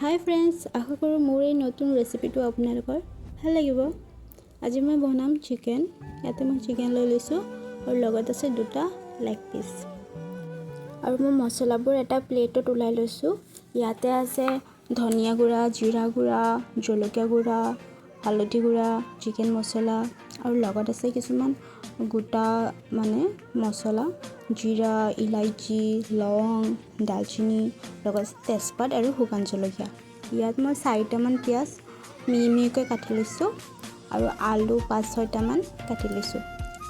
হাই friends, আশা কৰোঁ মোৰ এই নতুন ৰেচিপিটো আপোনালোকৰ ভাল লাগিব। আজি মই বনাম চিকেন। ইয়াতে মই চিকেন লৈ লৈছোঁ আৰু লগত আছে দুটা লেগ পিচ। আৰু মই মছলাবোৰ এটা প্লেটত ওলাই লৈছোঁ। ইয়াতে আছে ধনিয়া গুড়া, জিৰা গুড়া, জলকীয়া গুড়া, হালধি গুড়া, চিকেন মছলা আৰু লগত আছে কিছুমান গোটা মছলা, জিৰা, ইলাইচি, লং, দালচিনি, লগত তেজপাত আৰু শুকান জলকীয়া। ইয়াত মই 4টামান পিঁয়াজ মিহিকৈ কাটি লৈছোঁ আৰু আলু 5-6টামান কাটি লৈছোঁ।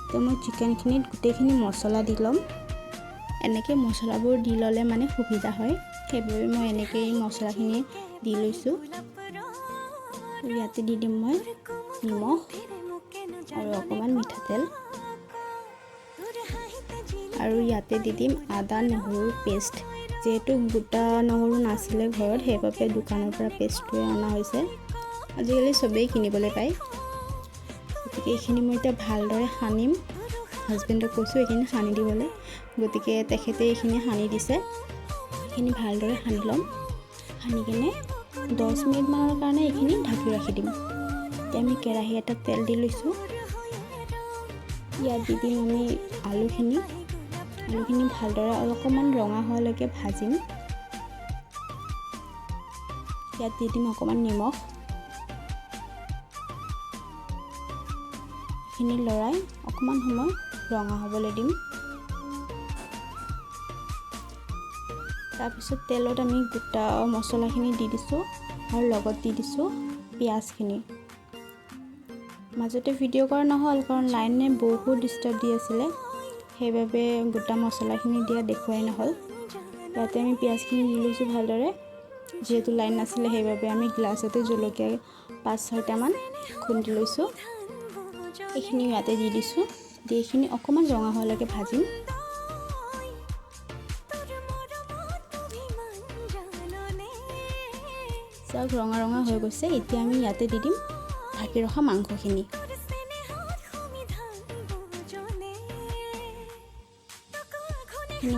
এতিয়া মই চিকেনখিনিত গোটেইখিনি মছলা দি ল'ম। এনেকৈ মছলাবোৰ দি ল'লে সুবিধা হয়, সেইবাবে মই এনেকৈ মছলাখিনি দি লৈছোঁ। ইয়াতে দি দিম মই নিমখ আৰু অকণমান মিঠাতেল, আৰু ইয়াতে দি দিম আদা নহৰুৰ পেষ্ট। যিহেতু গোটা নহৰু নাছিলে ঘৰত, সেইবাবে দোকানৰ পৰা পেষ্টটোৱে অনা হৈছে। আজিকালি চবেই কিনিবলৈ পায়। গতিকে এইখিনি মই এতিয়া ভালদৰে সানিম। হাজবেণ্ডক কৈছোঁ এইখিনি সানি দিবলৈ, গতিকে তেখেতে এইখিনি সানি দিছে। এইখিনি ভালদৰে সানি ল'ম। সানি কিনে 10 মিনিটমানৰ কাৰণে এইখিনি ঢাকি ৰাখি দিম। এতিয়া আমি কেৰাহী এটাত তেল দি লৈছোঁ। ইয়াত দি দিম আমি আলুখিনি ভালদৰে অলপমান ৰঙা হোৱালৈকে ভাজিম। ইয়াত দি দিম অকণমান নিমখ। এইখিনি লৰাই অকণমান সময় ৰঙা হ'বলৈ দিম। তাৰপিছত তেলত আমি গোটা মছলাখিনি দি দিছোঁ আৰু লগত দি দিছোঁ পিঁয়াজখিনি। মাজতে ভিডিঅ' কৰা নহ'ল কাৰণ লাইনে বহুত ডিষ্টাৰ্ব দি আছিলে, সেইবাবে গোটা মছলাখিনি দিয়া দেখুৱাই নহ'ল। ইয়াতে আমি পিঁয়াজখিনি দি লৈছোঁ ভালদৰে। যিহেতু লাইন নাছিলে সেইবাবে আমি গ্লাছতে জলকীয়া 5-6টামান খুন্দি লৈছোঁ। এইখিনি ইয়াতে দি দিছোঁ। দি এইখিনি অকণমান ৰঙা হোৱালৈকে ভাজিম। চাওক ৰঙা ৰঙা হৈ গৈছে। এতিয়া আমি ইয়াতে দি দিম ঢাকি ৰখা মাংসখিনি।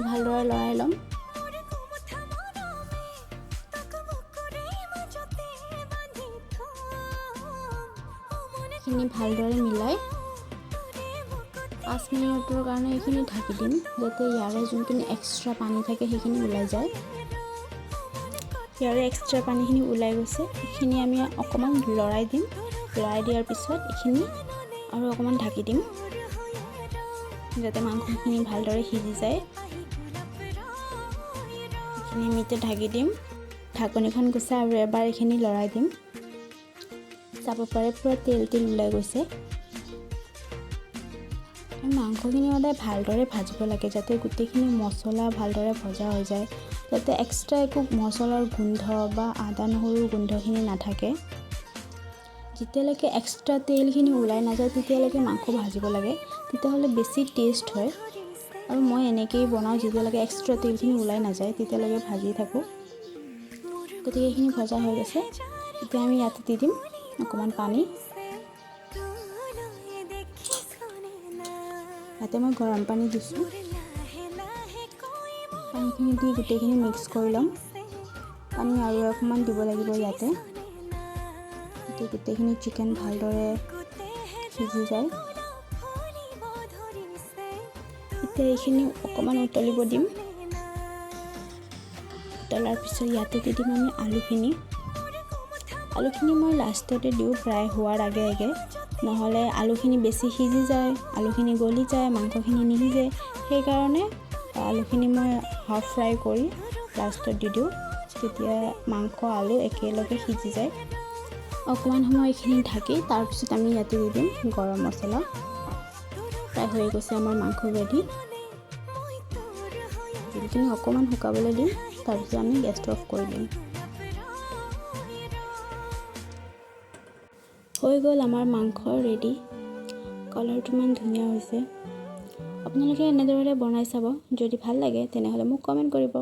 ভালদৰে লৰাই ল'ম। এইখিনি ভালদৰে মিলাই 5 মিনিটৰ কাৰণে এইখিনি ঢাকি দিম, যাতে ইয়াৰে যোনখিনি এক্সট্ৰা পানী থাকে সেইখিনি ওলাই যায়। ইয়াৰে এক্সট্ৰা পানীখিনি ওলাই গৈছে। এইখিনি আমি অকণমান লৰাই দিম। লৰাই দিয়াৰ পিছত এইখিনি আৰু অকণমান ঢাকি দিম, যাতে মাংসখিনি ভালদৰে সিজি যায়। এইখিনি আমি এতিয়া ঢাকি দিম। ঢাকনিখন গুচাই আৰু এবাৰ এইখিনি লৰাই দিম। চাব পাৰে পূৰা তেল ওলাই গৈছে। মাংসখিনি সদায় ভালদৰে ভাজিব লাগে, যাতে গোটেইখিনি মছলা ভালদৰে ভজা হৈ যায়, যাতে এক্সট্ৰা একো মছলাৰ গোন্ধ বা আদা নহৰুৰ গোন্ধখিনি নাথাকে। যেতিয়ালৈকে এক্সট্ৰা তেলখিনি ওলাই নাযায় তেতিয়ালৈকে মাংস ভাজিব লাগে, তেতিয়াহ'লে বেছি টেষ্ট হয়। আৰু মই এনেকৈয়ে বনাওঁ, যেতিয়ালৈকে এক্সট্ৰা তেলখিনি ওলাই নাযায় তেতিয়ালৈকে ভাজি থাকোঁ। গতিকে এইখিনি ভজা হৈ গৈছে। এতিয়া আমি ইয়াতে দি দিম অকণমান পানী। ইয়াতে মই গৰম পানী দিছোঁ। পানীখিনি দি গোটেইখিনি মিক্স কৰি ল'ম। পানী আৰু অকণমান দিব লাগিব ইয়াতে, যাতে গোটেইখিনি চিকেন ভালদৰে সিজি যায়। এতিয়া এইখিনি অকণমান উতলিব দিম। উতলাৰ পিছত ইয়াতে দি দিম আমি আলুখিনি মই লাষ্টতে দিওঁ, প্ৰায় হোৱাৰ আগে আগে, নহ'লে আলুখিনি বেছি সিজি যায়, আলুখিনি গলি যায়, মাংসখিনি নিসিজে। সেইকাৰণে আলুখিনি মই হাফ ফ্ৰাই কৰি লাষ্টত দি দিওঁ, তেতিয়া মাংস আলু একেলগে সিজি যায়। অকণমান সময় এইখিনি ঢাকি তাৰপিছত আমি ইয়াতে দি দিম গৰম মছলা। প্ৰায় হৈ গৈছে আমাৰ মাংস ৰেডি। জোলখিনি অকণমান শুকাবলৈ দিম, তাৰপিছত আমি গেছটো অফ কৰি দিম। হৈ গ'ল আমাৰ মাংস ৰেডি। কালাৰটো ইমান ধুনীয়া হৈছে। আপোনালোকে এনেদৰে বনাই চাব। যদি ভাল লাগে তেনেহ'লে মোক কমেণ্ট কৰিব।